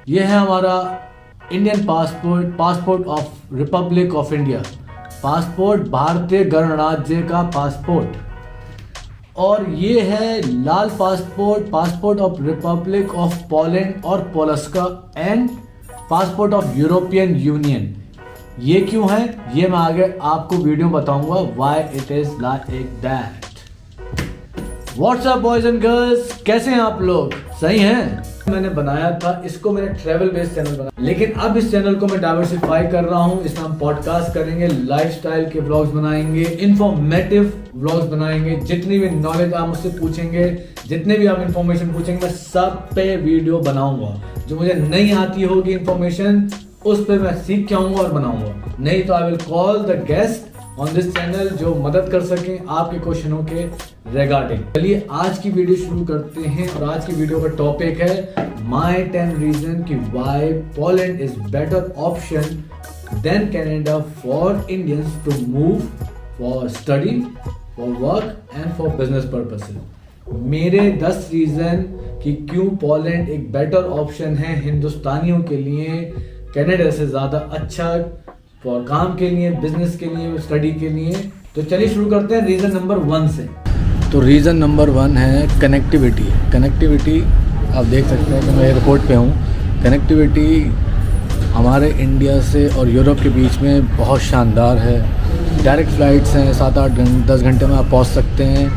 ये है हमारा Indian passport of republic of India, passport भारतीय गणराज्य का पासपोर्ट। और ये है लाल passport of republic of Poland और Polska and passport of European Union. ये क्यों है, ये मैं आगे आपको वीडियो बताऊंगा why it is like that. What's up boys and girls, कैसे हैं आप लोग? सही हैं? मैंने बनाया था इसको, मैंने ट्रैवल बेस्ड चैनल बनाया, लेकिन अब इस चैनल को मैं डाइवर्सिफाई कर रहा हूँ। इसमें हम पॉडकास्ट करेंगे, लाइफस्टाइल के व्लॉग्स बनाएंगे, इंफॉर्मेटिव व्लॉग्स बनाएंगे। जितनी भी नॉलेज आप मुझसे पूछेंगे, जितने भी आप इंफॉर्मेशन पूछेंगे, मैं सब पे वीडियो बनाऊंगा। जो मुझे नहीं आती होगी इंफॉर्मेशन, उस पर मैं सीख के आऊंगा और बनाऊंगा। नहीं तो I will call the guest on this channel जो मदद कर सकें आपके क्वेश्चनों के रिगार्डिंग। चलिए आज की वीडियो शुरू करते हैं। और आज की वीडियो का टॉपिक है माय 10 रीजन कि why Poland is better option than Canada for Indians to move for study, for work and for business purposes. मेरे 10 रीजन कि क्यों पोलैंड एक बेटर ऑप्शन है हिंदुस्तानियों के लिए, कनाडा से ज्यादा अच्छा फॉर काम के लिए, बिजनेस के लिए, स्टडी के लिए। तो चलिए शुरू करते हैं रीज़न नंबर 1 से। तो रीज़न नंबर 1 है कनेक्टिविटी। आप देख सकते हैं कि मैं एयरपोर्ट पे हूँ। कनेक्टिविटी हमारे इंडिया से और यूरोप के बीच में बहुत शानदार है। डायरेक्ट फ़्लाइट्स हैं, 7-8-10 घंटे में आप पहुँच सकते हैं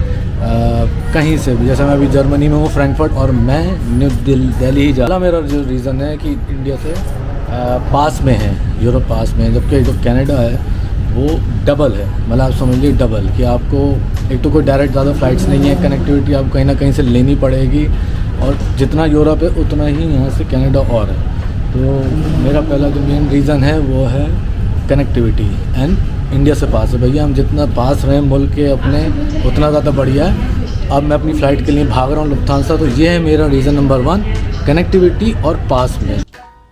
कहीं से भी। जैसे मैं अभी जर्मनी में हूँ, फ्रैंकफर्ट, और मैं न्यू दिल्ली ही जा। मेरा जो रीज़न है कि इंडिया से पास में है, यूरोप पास में है, जबकि जो कनाडा है वो डबल है। मतलब आप समझ लीजिए डबल, कि आपको एक तो कोई डायरेक्ट ज़्यादा फ़्लाइट्स नहीं है, कनेक्टिविटी आपको कहीं ना कहीं से लेनी पड़ेगी, और जितना यूरोप है उतना ही यहाँ से कनाडा और है। तो मेरा पहला जो मेन रीज़न है वो है कनेक्टिविटी एंड इंडिया से पास है। भैया हम जितना पास रहें मुल्क के अपने, उतना ज़्यादा बढ़िया है। अब मैं अपनी फ़्लाइट के लिए भाग रहा हूँ लुफ्थांसा। तो ये है मेरा रीज़न नंबर 1, कनेक्टिविटी और पास में।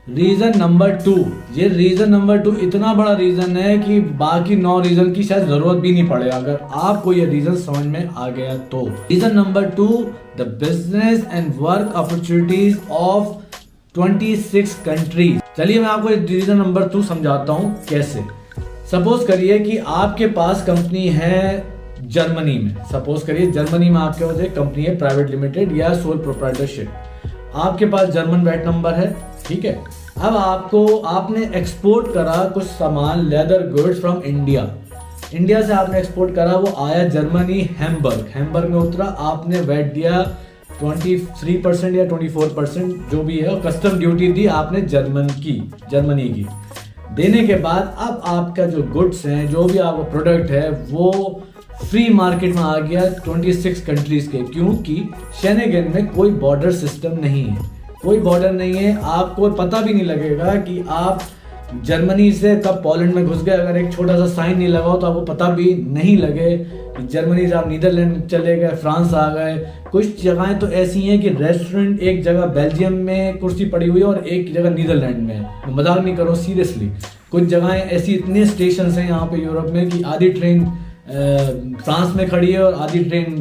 रीज़न नंबर 2, ये रीज़न नंबर 2 इतना बड़ा रीज़न है कि बाकी 9 रीज़न की शायद ज़रूरत भी नहीं पड़े अगर आपको ये रीज़न समझ में आ गया तो। Reason number 2, the business and work opportunities of 26 countries. चलिए मैं आपको रीज़न नंबर 2 समझाता हूँ कैसे। सपोज करिए कि आपके पास कंपनी है जर्मनी में। सपोज करिए जर्मनी में आपके पास एक कंपनी है, प्राइवेट लिमिटेड या सोल प्रोप्राइटरशिप। आपके पास जर्मन वैट नंबर है, ठीक है। अब आपने एक्सपोर्ट करा कुछ सामान, लेदर गुड्स फ्रॉम इंडिया से आपने एक्सपोर्ट करा, वो आया जर्मनी, हैम्बर्ग में उतरा, आपने वैट दिया 23% या 24% जो भी है, और कस्टम ड्यूटी दी आपने जर्मनी की। देने के बाद अब आपका जो गुड्स हैं, जो भी आपका प्रोडक्ट है, वो फ्री मार्केट में आ गया 26 कंट्रीज के, क्योंकि शेनेगन में कोई बॉर्डर सिस्टम नहीं है। कोई बॉर्डर नहीं है, आपको पता भी नहीं लगेगा कि आप जर्मनी से कब पोलैंड में घुस गए। अगर एक छोटा सा साइन नहीं लगा हो तो आपको पता भी नहीं लगे कि जर्मनी से आप नीदरलैंड चले गए, फ्रांस आ गए। कुछ जगहें तो ऐसी हैं कि रेस्टोरेंट एक जगह बेल्जियम में कुर्सी पड़ी हुई है और एक जगह नीदरलैंड में है। मजाक नहीं करो, सीरियसली। कुछ जगहें ऐसी, इतने स्टेशन हैं यहाँ पे यूरोप में कि आधी ट्रेन फ्रांस में खड़ी है और आधी ट्रेन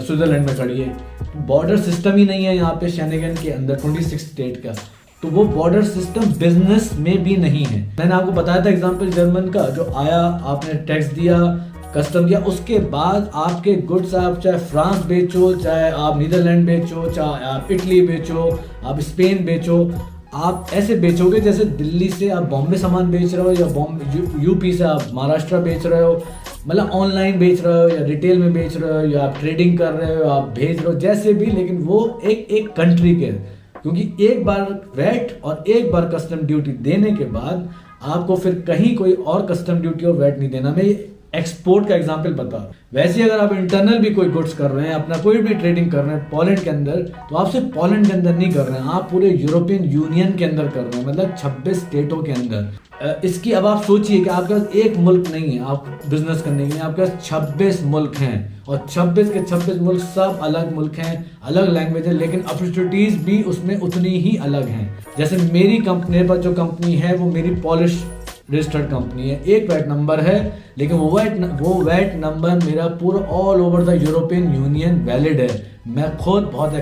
स्विट्जरलैंड में खड़ी है। बॉर्डर सिस्टम ही नहीं है यहाँ पे शेनेगन के अंदर 26 स्टेट का। तो वो बॉर्डर सिस्टम बिजनेस में भी नहीं है। मैंने आपको बताया था एग्जांपल जर्मन का, जो आया, आपने टैक्स दिया, कस्टम दिया, उसके बाद आपके गुड्स आप चाहे फ्रांस बेचो, चाहे आप नीदरलैंड बेचो, चाहे आप इटली बेचो, आप स्पेन बेचो, आप ऐसे बेचोगे जैसे दिल्ली से आप बॉम्बे सामान बेच रहे हो, या यूपी से आप महाराष्ट्र बेच रहे हो। मतलब ऑनलाइन बेच रहे हो या रिटेल में बेच रहे हो या आप ट्रेडिंग कर रहे हो, आप भेज रहे हो, जैसे भी, लेकिन वो एक कंट्री के, क्योंकि एक बार वैट और एक बार कस्टम ड्यूटी देने के बाद आपको फिर कहीं कोई और कस्टम ड्यूटी और वैट नहीं देना। मैं एक्सपोर्ट का एग्जांपल बता। वैसे अगर आप इंटरनल भी कोई गुड्स कर रहे हैं, अपना कोई भी ट्रेडिंग कर रहे हैं पोलैंड के अंदर, तो आप सिर्फ पोलैंड के अंदर नहीं कर रहे हैं, आप पूरे यूरोपियन यूनियन के अंदर कर रहे हैं, मतलब 26 स्टेटों के अंदर। इसकी अब आप सोचिए कि आपके पास एक मुल्क नहीं है आप बिजनेस करने के लिए, आपके पास 26 मुल्क हैं, और 26 के 26 मुल्क सब अलग मुल्क हैं, अलग लैंग्वेज है, लेकिन अपॉर्चुनिटीज भी उसमें उतनी ही अलग हैं। जैसे मेरी कंपनी पर जो कंपनी है वो मेरी पॉलिश रजिस्टर्ड कंपनी है, एक वैट नंबर है, लेकिन वो वैट नंबर मेरा पूरा all over the European union valid है। मैं खुद बहुत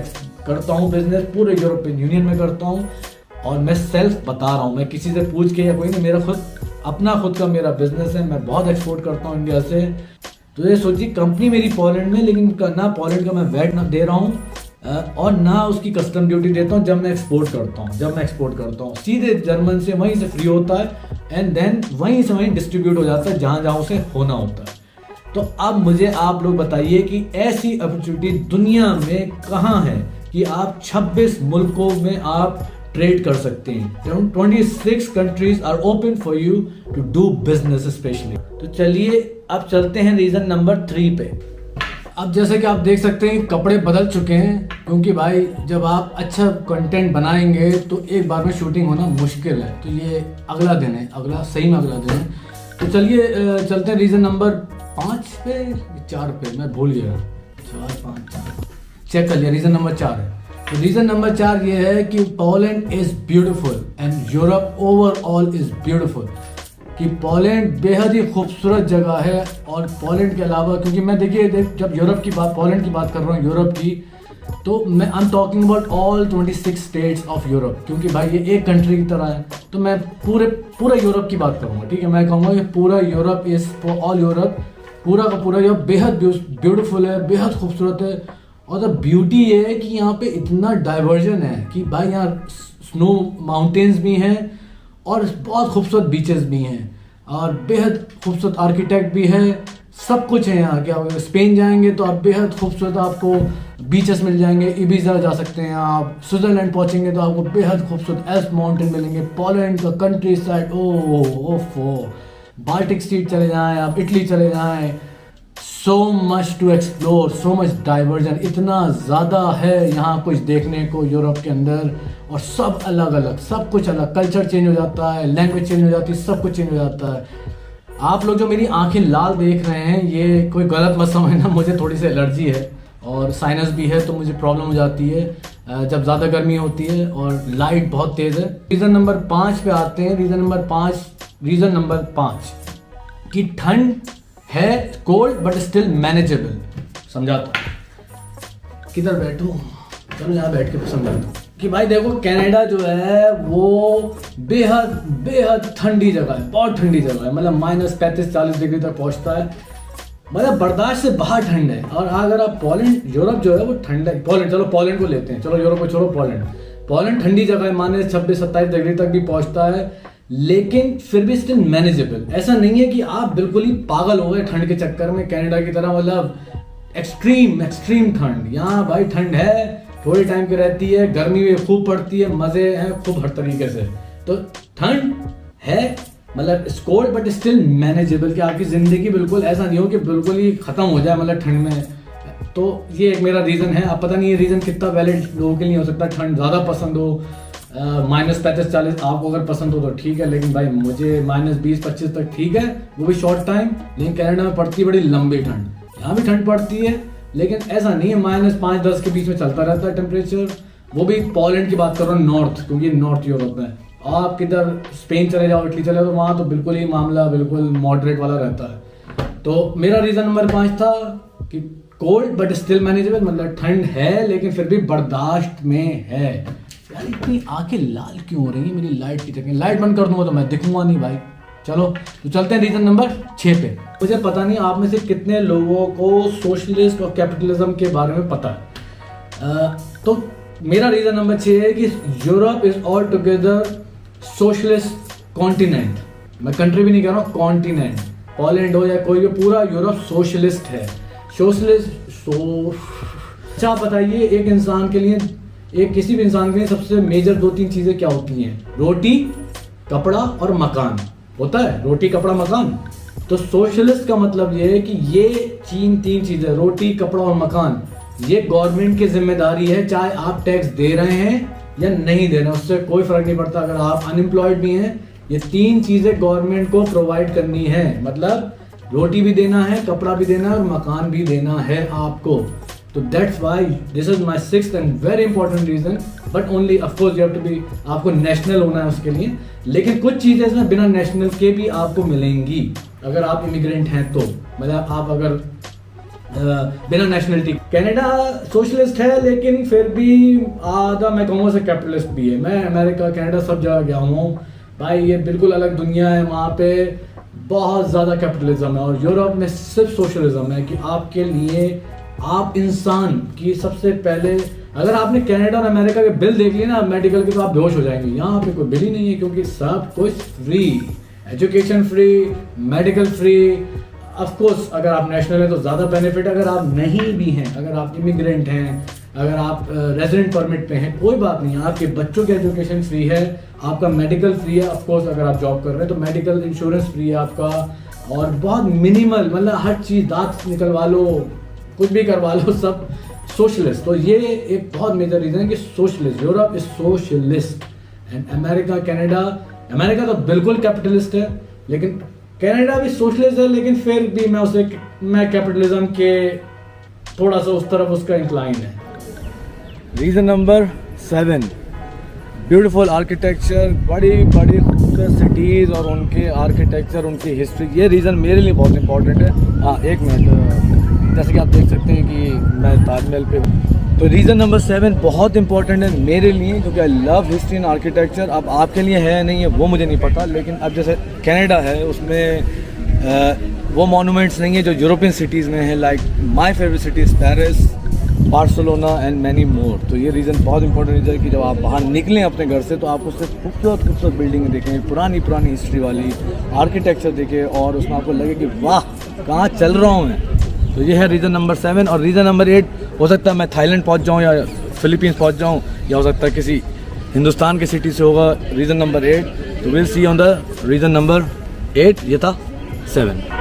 करता हूँ बिजनेस, पूरे यूरोपियन यूनियन में करता हूँ, और मैं सेल्फ बता रहा हूँ, मैं किसी से पूछ के या कोई नहीं, मेरा खुद का मेरा बिजनेस है, मैं बहुत एक्सपोर्ट करता हूँ इंडिया से। तो ये सोचिए कंपनी मेरी पोलैंड में, लेकिन ना पोलैंड का मैं वैट ना दे रहा हूँ और ना उसकी कस्टम ड्यूटी देता हूँ जब मैं एक्सपोर्ट करता हूँ सीधे जर्मन से वहीं से फ्री होता है एंड देन वहीं से वहीं डिस्ट्रीब्यूट हो जाता है जहाँ जहाँ उसे होना होता है। तो अब मुझे आप लोग बताइए कि ऐसी अपॉर्चुनिटी दुनिया में कहाँ है कि आप 26 मुल्कों में आप ट्रेड कर सकते हैं। 26 countries are open for you to do business specially. तो चलिए अब चलते हैं रीजन नंबर 3 पे। अब जैसे कि आप देख सकते हैं कपड़े बदल चुके हैं, क्योंकि भाई जब आप अच्छा कंटेंट बनाएंगे तो एक बार में शूटिंग होना मुश्किल है। तो ये अगला दिन है, सही में अगला दिन है। तो चलिए चलते हैं रीजन नंबर 5 पे, 4 पे, मैं भूल गया, 4 5 चेक कर लिया, रीजन नंबर 4 है। तो रीजन नंबर 4 ये है कि Poland is beautiful and Europe overall is beautiful, कि पोलैंड बेहद ही खूबसूरत जगह है। और पोलैंड के अलावा, क्योंकि मैं देखिए जब पोलैंड की बात कर रहा हूँ यूरोप की, तो मैं I am talking about all 26 states of Europe, क्योंकि भाई ये एक कंट्री की तरह है। तो मैं पूरा यूरोप की बात करूँगा, ठीक है। मैं कहूँगा कि पूरा Europe is for all Europe, पूरा का पूरा यूरोप बेहद ब्यूटीफुल है, बेहद खूबसूरत है। और द ब्यूटी ये है कि यहाँ पे इतना डाइवर्जन है कि भाई यहाँ स्नो माउंटेन्स भी हैं और बहुत खूबसूरत बीचेस भी हैं और बेहद खूबसूरत आर्किटेक्ट भी है, सब कुछ है यहाँ। क्या अगर स्पेन जाएंगे तो आप बेहद खूबसूरत आपको बीचेस मिल जाएंगे, इबिजा जा सकते हैं आप, स्विट्जरलैंड पहुँचेंगे तो आपको बेहद खूबसूरत एल्प्स माउंटेन मिलेंगे, पोलैंड का कंट्री साइड ओफो, बाल्टिक स्टेट चले जाएँ आप, इटली चले जाएँ, so much to explore, so much diversion, इतना ज़्यादा है यहाँ कुछ देखने को यूरोप के अंदर। और सब अलग अलग, सब कुछ अलग, कल्चर चेंज हो जाता है, लैंग्वेज चेंज हो जाती है, सब कुछ चेंज हो जाता है। आप लोग जो मेरी आंखें लाल देख रहे हैं, ये कोई गलत मत समझना, मुझे थोड़ी सी एलर्जी है और साइनस भी है, तो मुझे प्रॉब्लम हो जाती है जब ज़्यादा गर्मी होती है और लाइट बहुत तेज़ है। रीज़न नंबर 5 पे आते हैं। रीज़न नंबर 5 कि ठंड है, कोल्ड बट स्टिल मैनेजेबल। समझाता हूँ, किधर बैठूं, चलो यहाँ बैठ के समझाता हूँ कि भाई देखो कनाडा जो है वो बेहद ठंडी जगह है, बहुत ठंडी जगह है, मतलब -35-40 डिग्री तक पहुँचता है, मतलब बर्दाश्त से बाहर ठंड है। और अगर आप पोलैंड, यूरोप जो है वो ठंडा है, पोलैंड को लेते हैं, चलो यूरोप को छोड़ो, पोलैंड ठंडी जगह है, -26-27 डिग्री तक भी पहुँचता है, लेकिन फिर भी स्टिल मैनेजेबल। ऐसा नहीं है कि आप बिल्कुल ही पागल हो गए ठंड के चक्कर में कनाडा की तरह, मतलब एक्सट्रीम ठंड। यहाँ भाई ठंड है, थोड़ी टाइम की रहती है, गर्मी भी खूब पड़ती है, मजे हैं खूब हर तरीके से। तो ठंड है, मतलब कोल्ड बट स्टिल मैनेजेबल, कि आपकी जिंदगी बिल्कुल ऐसा नहीं हो कि बिल्कुल ही खत्म हो जाए मतलब ठंड में। तो ये एक मेरा रीजन है। अब पता नहीं ये रीजन कितना वैलिड लोगों के लिए हो सकता है, ठंड ज़्यादा पसंद हो, -35-40 आपको अगर पसंद हो तो ठीक है, लेकिन भाई मुझे -20-25 तक ठीक है, वो भी शॉर्ट टाइम। लेकिन कनाडा में पड़ती है बड़ी लंबी ठंड, यहाँ भी ठंड पड़ती है, लेकिन ऐसा नहीं है, -5-10 के बीच में चलता रहता है टेम्परेचर। वो भी पोलैंड की बात कर रहा हूँ, नॉर्थ, क्योंकि नॉर्थ यूरोप में। आप किधर स्पेन चले जाओ, इटली चले जाओ, तो वहाँ तो बिल्कुल ही मामला बिल्कुल मॉडरेट वाला रहता है। तो मेरा रीज़न नंबर 5 था कि कोल्ड बट स्टिल मैनेजेबल, मतलब ठंड है लेकिन फिर भी बर्दाश्त में है। यार इतनी आंखें लाल क्यों हो रही है मेरी लाइट की जगह? लाइट बंद कर दूंगा तो मैं दिखूंगा नहीं भाई। चलो तो चलते हैं रीजन नंबर 6 पे। मुझे पता नहीं आप में से कितने लोगों को सोशलिस्ट और कैपिटलिज्म के बारे में पता है। तो मेरा रीजन नंबर 6 है कि Europe is all together socialist continent. मैं कंट्री भी नहीं कह रहा हूँ, कॉन्टिनेंट। पोलैंड हो या कोई भी, पूरा यूरोप सोशलिस्ट है। अच्छा बताइए, एक इंसान के लिए, किसी भी इंसान के लिए सबसे मेजर 2-3 चीजें क्या होती हैं? रोटी, कपड़ा और मकान होता है। रोटी, कपड़ा, मकान। तो सोशलिस्ट का मतलब ये है कि ये 3 चीजें, रोटी, कपड़ा और मकान, ये गवर्नमेंट की जिम्मेदारी है, चाहे आप टैक्स दे रहे हैं या नहीं दे रहे हैं, उससे कोई फर्क नहीं पड़ता। अगर आप अनएम्प्लॉयड भी हैं, ये 3 चीजें गवर्नमेंट को प्रोवाइड करनी है। मतलब रोटी भी देना है, कपड़ा भी देना है और मकान भी देना है आपको। तो that's why this is my 6th and very important reason. But only of course you have to be, आपको नेशनल होना है उसके लिए। लेकिन कुछ चीजें इसमें बिना नेशनल के भी आपको मिलेंगी अगर आप इमिग्रेंट हैं तो। मतलब आप अगर बिना नेशनलिटी। कनाडा सोशलिस्ट है लेकिन फिर भी आधा मैं कहूँगा से कैपिटलिस्ट भी है। मैं अमेरिका कनाडा सब जगह गया हूँ भाई, ये बिल्कुल अलग दुनिया है। वहाँ पे बहुत ज़्यादा कैपिटलिज्म है और यूरोप में सिर्फ सोशलिज्म है कि आपके लिए आप इंसान की सबसे पहले, अगर आपने कनाडा और अमेरिका के बिल देख लिए ना मेडिकल के, तो आप बेहोश हो जाएंगे। यहाँ पे कोई बिल ही नहीं है क्योंकि सब कुछ free, education free, medical free. Of course अगर आप नेशनल हैं तो ज़्यादा बेनिफिट, अगर आप नहीं भी हैं, अगर आप इमिग्रेंट हैं, अगर आप रेजिडेंट परमिट पे हैं, कोई बात नहीं, आपके बच्चों की एजुकेशन फ्री है, आपका मेडिकल फ्री है। ऑफ कोर्स अगर आप जॉब कर रहे हैं तो मेडिकल इंश्योरेंस फ्री है आपका, और बहुत मिनिमल, मतलब हर चीज़, दांत निकलवा लो, कुछ भी करवा लो, सब सोशलिस्ट। तो ये एक बहुत मेजर रीज़न है कि socialist, Europe is socialist and America Canada, America तो बिल्कुल कैपिटलिस्ट है लेकिन कनाडा भी सोशलिस्ट है, लेकिन फिर भी मैं कैपिटलिज्म के थोड़ा सा उस तरफ उसका इंक्लाइन है। रीज़न नंबर 7, ब्यूटीफुल आर्किटेक्चर, बड़ी बड़ी खूबसूरत सिटीज़ और उनके आर्किटेक्चर, उनकी हिस्ट्री, ये रीज़न मेरे लिए बहुत इंपॉर्टेंट है। हाँ एक मिनट, जैसे कि आप देख सकते हैं कि मैं ताजमहल पे हूँ। तो रीज़न नंबर 7 बहुत इंपॉर्टेंट है मेरे लिए क्योंकि I love history and architecture. अब आपके लिए है नहीं है वो मुझे नहीं पता, लेकिन अब जैसे कनाडा है उसमें वो मॉन्यूमेंट्स नहीं है जो यूरोपियन सिटीज़ में है। Like my favourite cities Paris, Barcelona and many more. तो ये रीज़न बहुत इंपॉर्टेंट रीज़न है कि जब आप बाहर निकलें अपने घर से तो आप उससे खूबसूरत खूबसूरत बिल्डिंग देखें, पुरानी पुरानी हिस्ट्री वाली आर्किटेक्चर देखें और उसमें आपको लगे कि वाह कहाँ चल रहा हूँ मैं। तो ये है रीज़न नंबर 7। और रीज़न नंबर 8, हो सकता है मैं थाईलैंड पहुँच जाऊँ या फिलीपींस पहुँच जाऊँ, या हो सकता है किसी हिंदुस्तान के सिटी से होगा। रीज़न नंबर 8, तो will see on the reason number 8। ये था 7।